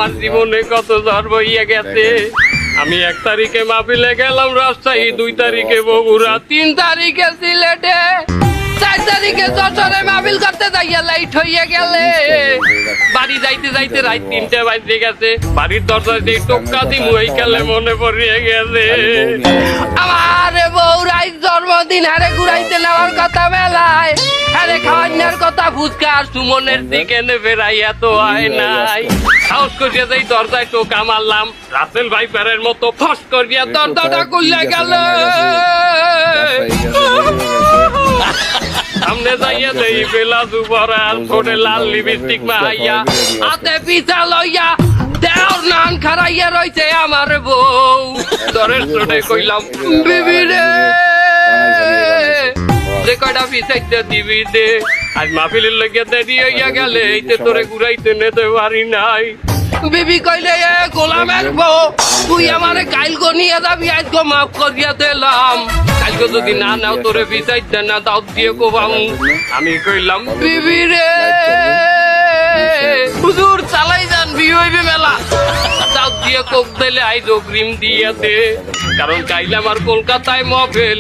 আমার জীবনে কত ঝড় বইয়া গেছে। আমি 1 তারিখে মাহফিলে গেলাম রাজশাহী, 2 তারিখে বগুড়া, 3 তারিখে সিলেটে, 4 তারিখে যশোরে মাহফিল করতে যাইয়া লাইট হইয়া গেলে। বাড়ি যাইতে যাইতে রাত 3টে বাজে গেছে। বাড়ির দরজা দিয়ে টোকা দিমু এই কালে মনে পড়িয়া গেছে আমার বউরাই জন্মদিন হারে ঘুরাইতে নেওয়ার কথা বেলায়, আরে খাওয়ানোর কথা ফুচকা আর সুমনের দিকে বেড়াইয়া তো হয় নাই। সাহস করিয়া যাই দরজায় টোকা মারলাম, রাসেল ভাই প্যারের মতো ফস করিয়া দরজাটা খুলে গেল। সামনে যাইয়া দেই বেলা দুপুরাল ঠোঁটে লাল লিপস্টিক মাহাইয়া, হাতে পিছা লইয়া দেওর নান খারাইয়া রইছে আমার বউ। দরের চোটে কইলাম বিবি রে, যে কয়টা পিছাইতে দিবি দে, আজ মাহফিলের লইয়া দেরি হইয়া গেলে এইতে তোরে ঘুরাইতে নিতে পারি নাই। বিবি কইলে এ গোলামের বউ, তুই আমারে কাইলগো নিয়ে যাবি, আজকে মাফ করিয়া দিলাম, কালকে যদি না নাও তোরে পিছাইতে না দাও দিয়ে কোবাম। আমি কইলাম বিবি রে, হুজুর চালাই যান বিয়ে হইবে মেলা, দাও দিয়ে কোপ দিলে আইজ অগ্রিম দিয়ে দে, কারণ কাইলে আমার কলকাতায় মাহফিল।